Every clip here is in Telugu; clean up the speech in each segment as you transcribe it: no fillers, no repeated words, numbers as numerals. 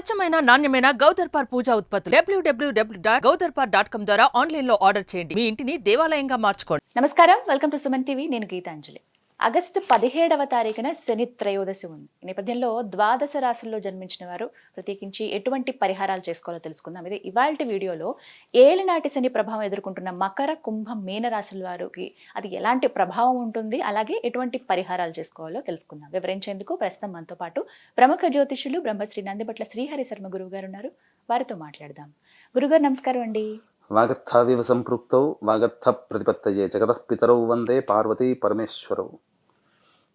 స్వచ్ఛమైన నాణ్యమైన గౌదర్పార్ పూజా ఉత్పత్తులు www.gaudarpar.com ద్వారా ఆన్లైన్ లో ఆర్డర్ చేయండి. మీ ఇంటిని దేవాలయంగా మార్చుకోండి. నమస్కారం, వెల్కమ్ టు సుమన్ టీవీ. నేను గీతాంజలి. ఆగస్టు 17వ తారీఖున శని త్రయోదశి ఉంది. ఈ నేపథ్యంలో ద్వాదశ రాశుల్లో జన్మించిన వారు ప్రత్యేకించి ఎటువంటి పరిహారాలు చేసుకోవాలో తెలుసుకుందాం. ఇది ఇవాల్టి వీడియోలో ఏలినాటి శని ప్రభావం ఎదుర్కొంటున్న మకర, కుంభ, మీన రాశుల వారికి అది ఎలాంటి ప్రభావం ఉంటుంది, అలాగే ఎటువంటి పరిహారాలు చేసుకోవాలో తెలుసుకుందాం. వివరించేందుకు ప్రస్తుతం మనతో పాటు ప్రముఖ జ్యోతిషులు బ్రహ్మశ్రీ నందిబట్ల శ్రీహరి శర్మ గురువు గారు ఉన్నారు. వారితో మాట్లాడదాం. గురుగారు నమస్కారం అండి. వాగర్థావివ సంపృక్తౌ వాగర్థ ప్రతిపత్తయే జగతః పితరౌ వందే పార్వతీ పరమేశ్వరౌ.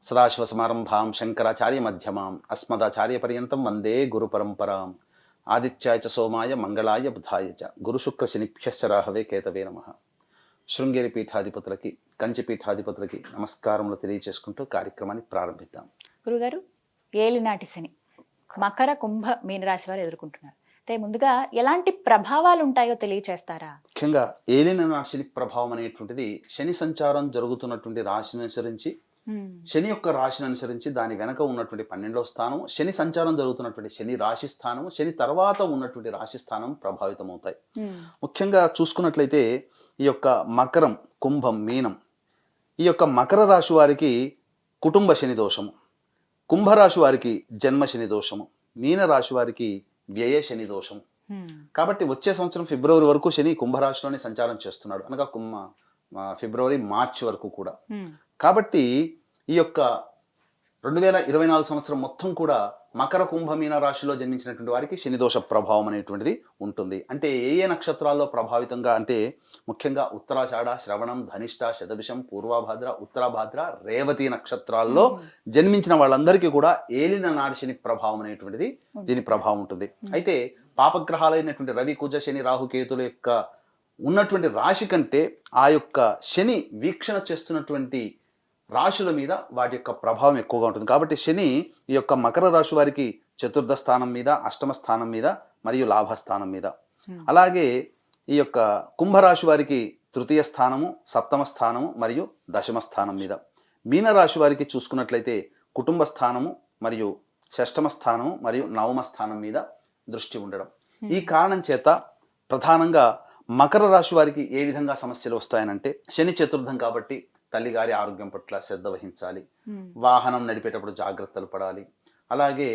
సదాశివసమారంభాం శంకరాచార్య మధ్యమాం అస్మదాచార్య పర్యంతం వందే గురు పరంపరాం. ఆదిత్యాయ చ సోమాయ మంగళాయ బుధాయ చ గురుశుక్ర శనిభ్యశ్చ రాహవే కేతవే నమః. శృంగేరి పీఠాధిపతులకి, కంచి పీఠాధిపతులకి నమస్కారములు తెలియజేసుకుంటూ కార్యక్రమాన్ని ప్రారంభిద్దాం. గురుగారు, ఏలినాటి శని మకర, కుంభ, మీన రాశి వారు ఎదుర్కొంటున్నారు. అయితే ముందుగా ఎలాంటి ప్రభావాలు ఉంటాయో తెలియచేస్తారా? ముఖ్యంగా ఏలిన రాశి ప్రభావం అనేటువంటిది శని సంచారం జరుగుతున్నటువంటి రాశిని అనుసరించి, శని యొక్క రాశిని అనుసరించి దాని వెనక ఉన్నటువంటి 12వ స్థానం, శని సంచారం జరుగుతున్నటువంటి శని రాశి స్థానం, శని తర్వాత ఉన్నటువంటి రాశి స్థానం ప్రభావితం అవుతాయి. ముఖ్యంగా చూసుకున్నట్లయితే ఈ యొక్క మకరం, కుంభం, మీనం, ఈ యొక్క మకర రాశి వారికి కుటుంబ శని దోషము, కుంభరాశి వారికి జన్మ శని దోషము, మీన రాశి వారికి వ్యయ శని దోషము. కాబట్టి వచ్చే సంవత్సరం ఫిబ్రవరి వరకు శని కుంభరాశిలోనే సంచారం చేస్తున్నాడు, అనగా ఫిబ్రవరి, మార్చి వరకు కూడా. కాబట్టి ఈ యొక్క 2024 సంవత్సరం మొత్తం కూడా మకర, కుంభ, మీన రాశిలో జన్మించినటువంటి వారికి శనిదోష ప్రభావం అనేటువంటిది ఉంటుంది. అంటే ఏ నక్షత్రాల్లో ప్రభావితంగా అంటే ముఖ్యంగా ఉత్తరాషాఢ, శ్రవణం, ధనిష్ట, శతభిషం, పూర్వభాద్ర, ఉత్తరాభాద్ర, రేవతి నక్షత్రాల్లో జన్మించిన వాళ్ళందరికీ కూడా ఏలిన నాడి శని ప్రభావం అనేటువంటిది దీని ప్రభావం ఉంటుంది. అయితే పాపగ్రహాలైనటువంటి రవి, కుజ, శని, రాహు, కేతుల యొక్క ఉన్నటువంటి రాశి కంటే ఆ యొక్క శని వీక్షణ చేస్తున్నటువంటి రాశుల మీద వాటి యొక్క ప్రభావం ఎక్కువగా ఉంటుంది. కాబట్టి శని ఈ యొక్క మకర రాశి వారికి చతుర్థ స్థానం మీద, అష్టమ స్థానం మీద మరియు లాభస్థానం మీద, అలాగే ఈ యొక్క కుంభరాశి వారికి తృతీయ స్థానము, సప్తమ స్థానము మరియు దశమ స్థానం మీద, మీనరాశి వారికి చూసుకున్నట్లయితే కుటుంబ స్థానము మరియు షష్టమ స్థానము మరియు నవమ స్థానం మీద దృష్టి ఉండడం. ఈ కారణం చేత ప్రధానంగా మకర రాశి వారికి ఏ విధంగా సమస్యలు వస్తాయనంటే, శని చతుర్థం కాబట్టి తల్లిగారి ఆరోగ్యం పట్ల శ్రద్ధ వహించాలి, వాహనం నడిపేటప్పుడు జాగ్రత్తలు పడాలి, అలాగే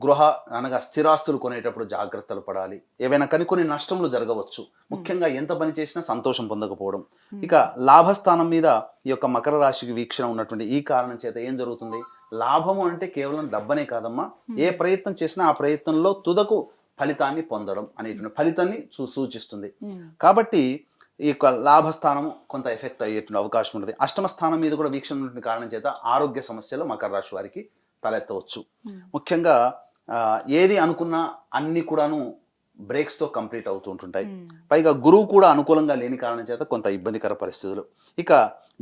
గృహ అనగా స్థిరాస్తులు కొనేటప్పుడు జాగ్రత్తలు పడాలి, ఏవైనా కొన్ని నష్టములు జరగవచ్చు, ముఖ్యంగా ఎంత పని చేసినా సంతోషం పొందకపోవడం. ఇక లాభస్థానం మీద ఈ యొక్క మకర రాశికి వీక్షణ ఉన్నటువంటి ఈ కారణం చేత ఏం జరుగుతుంది, లాభము అంటే కేవలం డబ్బనే కాదమ్మా, ఏ ప్రయత్నం చేసినా ఆ ప్రయత్నంలో తుదకు ఫలితాన్ని పొందడం అనేటువంటి ఫలితాన్ని సూచిస్తుంది. కాబట్టి ఈ యొక్క లాభస్థానం కొంత ఎఫెక్ట్ అయ్యేటువంటి అవకాశం ఉంటుంది. అష్టమ స్థానం మీద కూడా వీక్షణ ఉన్నటువంటి కారణం చేత ఆరోగ్య సమస్యలు మకర రాశి వారికి తలెత్తవచ్చు. ముఖ్యంగా ఏది అనుకున్నా అన్ని కూడాను బ్రేక్స్తో కంప్లీట్ అవుతూ ఉంటుంటాయి. పైగా గురువు కూడా అనుకూలంగా లేని కారణం చేత కొంత ఇబ్బందికర పరిస్థితులు. ఇక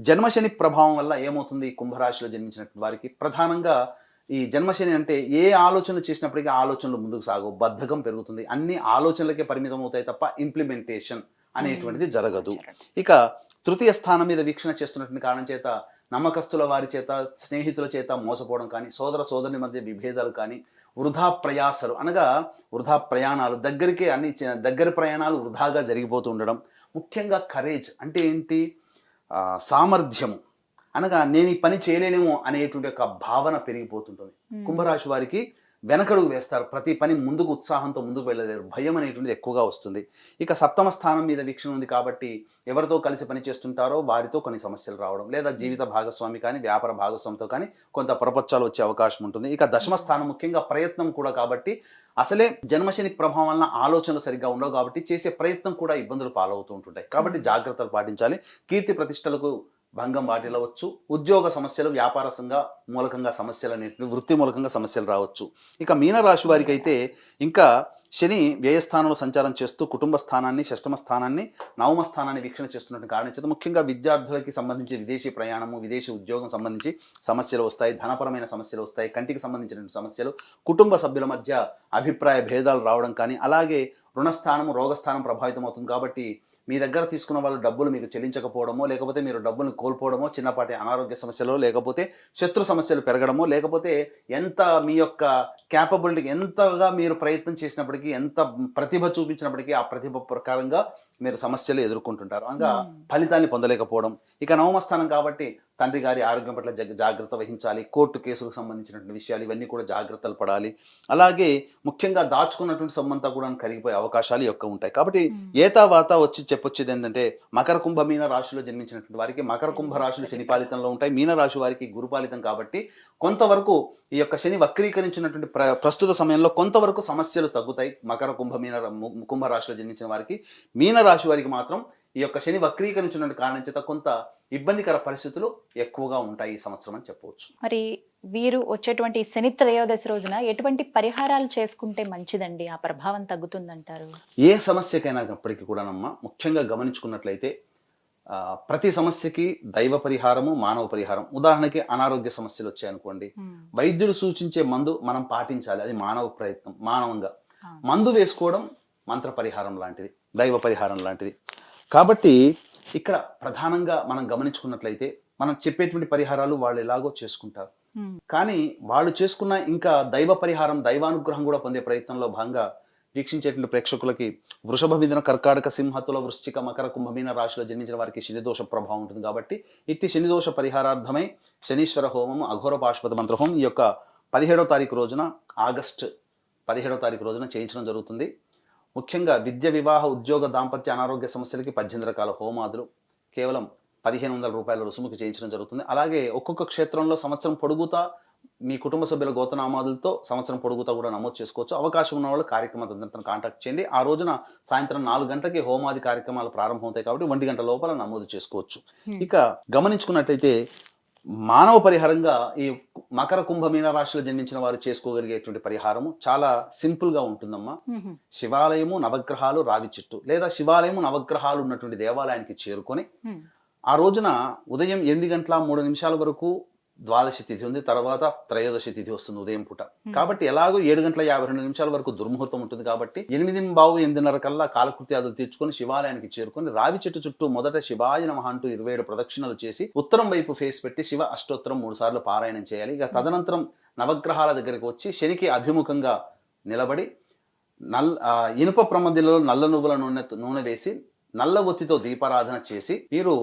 జన్మశని ప్రభావం వల్ల ఏమవుతుంది, కుంభరాశిలో జన్మించినటువంటి వారికి ప్రధానంగా ఈ జన్మశని అంటే ఏ ఆలోచనలు చేసినప్పటికీ ఆలోచనలు ముందుకు సాగవు, బద్ధకం పెరుగుతుంది, అన్ని ఆలోచనలకే పరిమితం అవుతాయి తప్ప ఇంప్లిమెంటేషన్ అనేటువంటిది జరగదు. ఇక తృతీయ స్థానం మీద వీక్షణ చేస్తున్నటువంటి కారణం చేత నమ్మకస్తుల వారి చేత, స్నేహితుల చేత మోసపోవడం కానీ, సోదర సోదరుని మధ్య విభేదాలు కానీ, వృధా ప్రయాసాలు అనగా వృధా ప్రయాణాలు, దగ్గర ప్రయాణాలు వృధాగా జరిగిపోతూ ఉండడం. ముఖ్యంగా కరేజ్ అంటే ఏంటి, సామర్థ్యము అనగా నేను ఈ పని చేయలేనేమో అనేటువంటి ఒక భావన పెరిగిపోతుంటుంది. కుంభరాశి వారికి వెనకడుగు వేస్తారు, ప్రతి పని ముందుకు ఉత్సాహంతో ముందుకు వెళ్ళలేరు, భయం అనేటువంటిది ఎక్కువగా వస్తుంది. ఇక సప్తమ స్థానం మీద వీక్షణ ఉంది కాబట్టి ఎవరితో కలిసి పని చేస్తుంటారో వారితో కొన్ని సమస్యలు రావడం, లేదా జీవిత భాగస్వామి కానీ వ్యాపార భాగస్వామితో కానీ కొంత ప్రపంచాలు వచ్చే అవకాశం ఉంటుంది. ఇక దశమ స్థానం ముఖ్యంగా ప్రయత్నం కూడా కాబట్టి, అసలే జన్మశని ప్రభావం వలన ఆలోచనలు సరిగ్గా ఉండవు కాబట్టి చేసే ప్రయత్నం కూడా ఇబ్బందులు పాలవుతూ ఉంటుంటాయి. కాబట్టి జాగ్రత్తలు పాటించాలి. కీర్తి ప్రతిష్టలకు భంగం వాటిల్లవచ్చు, ఉద్యోగ సమస్యలు, వ్యాపారంగా మూలకంగా సమస్యలు అనేటువంటి వృత్తి మూలకంగా సమస్యలు రావచ్చు. ఇక మీనరాశి వారికి అయితే ఇంకా శని వ్యయస్థానంలో సంచారం చేస్తూ కుటుంబ స్థానాన్ని, షష్టమ స్థానాన్ని, నవమ స్థానాన్ని వీక్షణ చేస్తున్నటువంటి కారణం చేత ముఖ్యంగా విద్యార్థులకి సంబంధించి విదేశీ ప్రయాణము, విదేశీ ఉద్యోగం సంబంధించి సమస్యలు వస్తాయి, ధనపరమైన సమస్యలు వస్తాయి, కంటికి సంబంధించిన సమస్యలు, కుటుంబ సభ్యుల మధ్య అభిప్రాయ భేదాలు రావడం కానీ, అలాగే రుణస్థానము, రోగస్థానం ప్రభావితం అవుతుంది. కాబట్టి మీ దగ్గర తీసుకున్న వాళ్ళు డబ్బులు మీకు చెల్లించకపోవడమో, లేకపోతే మీరు డబ్బులు కోల్పోవడమో, చిన్నపాటి అనారోగ్య సమస్యలు, లేకపోతే శత్రు సమస్యలు పెరగడమో, లేకపోతే ఎంత మీ యొక్క క్యాపబిలిటీకి ఎంతగా మీరు ప్రయత్నం చేసినప్పటికీ, ఎంత ప్రతిభ చూపించినప్పటికీ ఆ ప్రతిభ ప్రకారంగా మీరు సమస్యలు ఎదుర్కొంటుంటారు. అనగా ఫలితాన్ని పొందలేకపోవడం. ఇక నవమస్థానం కాబట్టి తండ్రి గారి ఆరోగ్యం పట్ల జాగ్రత్త వహించాలి. కోర్టు కేసులకు సంబంధించినటువంటి విషయాలు ఇవన్నీ కూడా జాగ్రత్తలు పడాలి. అలాగే ముఖ్యంగా దాచుకున్నటువంటి సొమ్మంతా కూడా కరిగిపోయే అవకాశాలు ఎక్కువ ఉంటాయి. కాబట్టి ఏతావాత వచ్చి చెప్పొచ్చేది ఏంటంటే మకర కుంభ మీన రాశిలో జన్మించినటువంటి వారికి మకర కుంభ రాశులు శని పాలితంలో ఉంటాయి. మీన రాశి వారికి గురుపాలితం కాబట్టి కొంతవరకు ఈ యొక్క శని వక్రీకరించినటువంటి ప్రస్తుత సమయంలో కొంతవరకు సమస్యలు తగ్గుతాయి. మకర కుంభ రాశిలో జన్మించిన వారికి. మీన రాశి వారికి మాత్రం ఈ యొక్క శని వక్రీకరించిన కారణం చేత కొంత ఇబ్బందికర పరిస్థితులు ఎక్కువగా ఉంటాయి ఈ సంవత్సరం అని చెప్పవచ్చు. మరి వీరు వచ్చేటువంటి శని త్రయోదశి రోజున ఎటువంటి పరిహారాలు చేసుకుంటే మంచిదండి, ఆ ప్రభావం తగ్గుతుందంటారు? ఏ సమస్యకైనాప్పటికీ కూడానమ్మా ముఖ్యంగా గమనించుకున్నట్లయితే ప్రతి సమస్యకి దైవ పరిహారము, మానవ పరిహారం. ఉదాహరణకి అనారోగ్య సమస్యలు వచ్చాయనుకోండి, వైద్యుడు సూచించే మందు మనం పాటించాలి. అది మానవ ప్రయత్నం, మానవంగా. మందు వేసుకోవడం మంత్ర పరిహారం లాంటిది, దైవ పరిహారం లాంటిది. కాబట్టి ఇక్కడ ప్రధానంగా మనం గమనించుకున్నట్లయితే మనం చెప్పేటువంటి పరిహారాలు వాళ్ళు ఎలాగో చేసుకుంటారు. కానీ వాళ్ళు చేసుకున్న ఇంకా దైవ పరిహారం, దైవానుగ్రహం కూడా పొందే ప్రయత్నంలో భాగంగా వీక్షించేటువంటి ప్రేక్షకులకి వృషభ, మిథున, కర్కాటక, సింహ, తుల, వృశ్చిక, మకర, కుంభమీన రాశిలో జన్మించిన వారికి శనిదోష ప్రభావం ఉంటుంది. కాబట్టి ఇట్టి శనిదోష పరిహారార్థమై శనీశ్వర హోమము, అఘోర పాశుపత మంత్ర హోమం ఈ యొక్క 17వ తారీఖు రోజున, ఆగస్టు 17వ తారీఖు రోజున చేయించడం జరుగుతుంది. ముఖ్యంగా విద్య, వివాహ, ఉద్యోగ, దాంపత్య, అనారోగ్య సమస్యలకి 18 రకాల హోమాదులు కేవలం 1500 రూపాయల రుసుముకి చేయించడం జరుగుతుంది. అలాగే ఒక్కొక్క క్షేత్రంలో సంవత్సరం పొడుగుతా మీ కుటుంబ సభ్యుల గోతనామాదులతో సంవత్సరం పొడుగుతా కూడా నమోదు చేసుకోవచ్చు. అవకాశం ఉన్న వాళ్ళు కార్యక్రమం కాంటాక్ట్ చేయండి. ఆ రోజున సాయంత్రం 4 గంటలకి హోమాది కార్యక్రమాలు ప్రారంభమవుతాయి కాబట్టి 1 గంట లోపల నమోదు చేసుకోవచ్చు. ఇక గమనించుకున్నట్లయితే మానవ పరిహారంగా ఈ మకర కుంభమీన రాశిలో జన్మించిన వారు చేసుకోగలిగేటువంటి పరిహారము చాలా సింపుల్ గా ఉంటుందమ్మా. శివాలయము, నవగ్రహాలు, రావి చెట్టు లేదా శివాలయము, నవగ్రహాలు ఉన్నటువంటి దేవాలయానికి చేరుకొని ఆ రోజున ఉదయం 8 గంటల 3 నిమిషాల వరకు ద్వాదశి తిథి ఉంది, తర్వాత త్రయోదశి తిథి వస్తుంది ఉదయం పూట. కాబట్టి ఎలాగో 7 గంటల 52 నిమిషాల వరకు దుర్ముహూర్తం ఉంటుంది. కాబట్టి 8:15 కల్లా కాలకృత్యాదులు తీర్చుకొని శివాలయానికి చేరుకొని రావి చెట్టు చుట్టూ మొదట శివాయ నమః అంటూ 27 ప్రదక్షిణలు చేసి ఉత్తరం వైపు ఫేస్ పెట్టి శివ అష్టోత్తరం 3 సార్లు పారాయణం చేయాలి. ఇక తదనంతరం నవగ్రహాల దగ్గరికి వచ్చి శనికి అభిముఖంగా నిలబడి ఇనుప ప్రమదిలో నల్ల నువ్వుల నూనె వేసి నల్ల ఒత్తితో దీపారాధన చేసి మీరు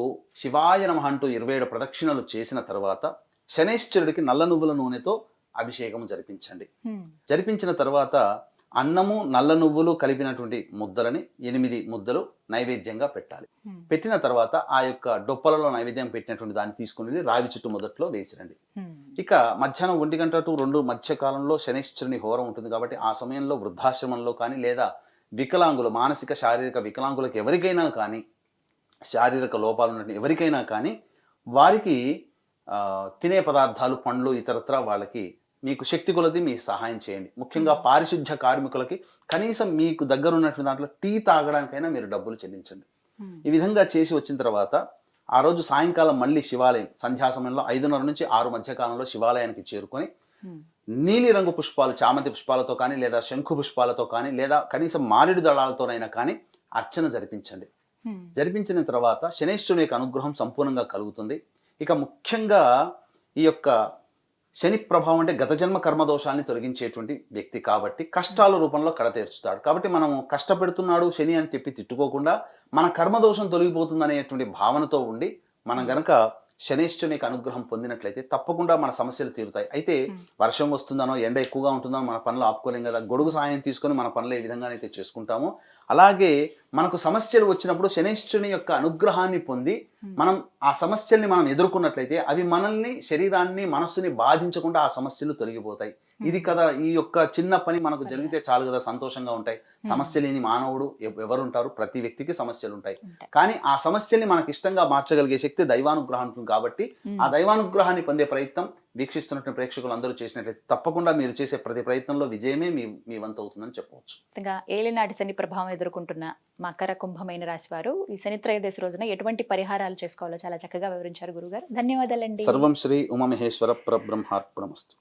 శివాయ నమః అంటూ 27 ప్రదక్షిణలు చేసిన తర్వాత శనైశ్వరుడికి నల్ల నువ్వుల నూనెతో అభిషేకం జరిపించండి. జరిపించిన తర్వాత అన్నము, నల్ల నువ్వులు కలిపినటువంటి ముద్దలని 8 ముద్దలు నైవేద్యంగా పెట్టాలి. పెట్టిన తర్వాత ఆ యొక్క డొప్పలలో నైవేద్యం పెట్టినటువంటి దాన్ని తీసుకుని రావి చెట్టు మొదట్లో వేసిరండి. ఇక మధ్యాహ్నం 1 గంట టు 2 మధ్య కాలంలో శనైశ్వరుని హోరం ఉంటుంది. కాబట్టి ఆ సమయంలో వృద్ధాశ్రమంలో కానీ లేదా వికలాంగులు, మానసిక శారీరక వికలాంగులకు ఎవరికైనా కానీ, శారీరక లోపాలు ఉన్నటువంటి ఎవరికైనా కానీ వారికి తినే పదార్థాలు, పండ్లు, ఇతరత్ర వాళ్ళకి మీకు శక్తి కొలది మీ సహాయం చేయండి. ముఖ్యంగా పారిశుద్ధ్య కార్మికులకి కనీసం మీకు దగ్గర ఉన్నటువంటి దాంట్లో టీ తాగడానికైనా మీరు డబ్బులు చెల్లించండి. ఈ విధంగా చేసి వచ్చిన తర్వాత ఆ రోజు సాయంకాలం మళ్ళీ శివాలయం సంధ్యా సమయంలో 5:30 నుంచి 6 మధ్య కాలంలో శివాలయానికి చేరుకొని నీలి రంగు పుష్పాలు, చామంతి పుష్పాలతో కానీ లేదా శంఖు పుష్పాలతో కానీ లేదా కనీసం మారేడు దళాలతోనైనా కానీ అర్చన జరిపించండి. జరిపించిన తర్వాత శనైశ్వరుని యొక్క అనుగ్రహం సంపూర్ణంగా కలుగుతుంది. ఇక ముఖ్యంగా ఈ యొక్క శని ప్రభావం అంటే గత జన్మ కర్మదోషాన్ని తొలగించేటువంటి వ్యక్తి కాబట్టి కష్టాల రూపంలో కడతీర్చుతాడు. కాబట్టి మనము కష్టపెడుతున్నాడు శని అని చెప్పి తిట్టుకోకుండా మన కర్మదోషం తొలగిపోతుంది అనేటువంటి భావనతో ఉండి మనం గనక శనైశ్వరునికి అనుగ్రహం పొందినట్లయితే తప్పకుండా మన సమస్యలు తీరుతాయి. అయితే వర్షం వస్తుందనో, ఎండ ఎక్కువగా ఉంటుందనో మన పనులు ఆపుకోలేం కదా. గొడుగు సాయం తీసుకొని మన పనులు ఏ విధంగానైతే చేసుకుంటామో అలాగే మనకు సమస్యలు వచ్చినప్పుడు శనైశ్వరుని యొక్క అనుగ్రహాన్ని పొంది మనం ఆ సమస్యల్ని మనం ఎదుర్కొన్నట్లయితే అవి మనల్ని, శరీరాన్ని, మనస్సుని బాధించకుండా ఆ సమస్యలు తొలగిపోతాయి. ఇది కదా ఈ యొక్క చిన్న పని మనకు జరిగితే చాలు కదా, సంతోషంగా ఉంటాయి. సమస్య లేని మానవుడు ఎవరుంటారు? ప్రతి వ్యక్తికి సమస్యలు ఉంటాయి. కానీ ఆ సమస్యల్ని మనకి ఇష్టంగా మార్చగలిగే శక్తి దైవానుగ్రహం ఉంటుంది. కాబట్టి ఆ దైవానుగ్రహాన్ని పొందే ప్రయత్నం వీక్షిస్తున్నటువంటి ప్రేక్షకులు అందరూ చేసినట్లయితే తప్పకుండా మీరు చేసే ప్రతి ప్రయత్నంలో విజయమే మీ వంతు అవుతుందని చెప్పవచ్చు. ఏలినాటి శని ప్రభావం ఎదుర్కొంటున్న మకర కుంభమైన రాశి వారు ఈ శని త్రయోదశి రోజున ఎటువంటి పరిహారాలు చేసుకోవాలో చాలా చక్కగా వివరించారు గురుగారు. ధన్యవాదాలండి. సర్వం శ్రీ ఉమామహేశ్వర పరబ్రహ్మార్పణమస్తు.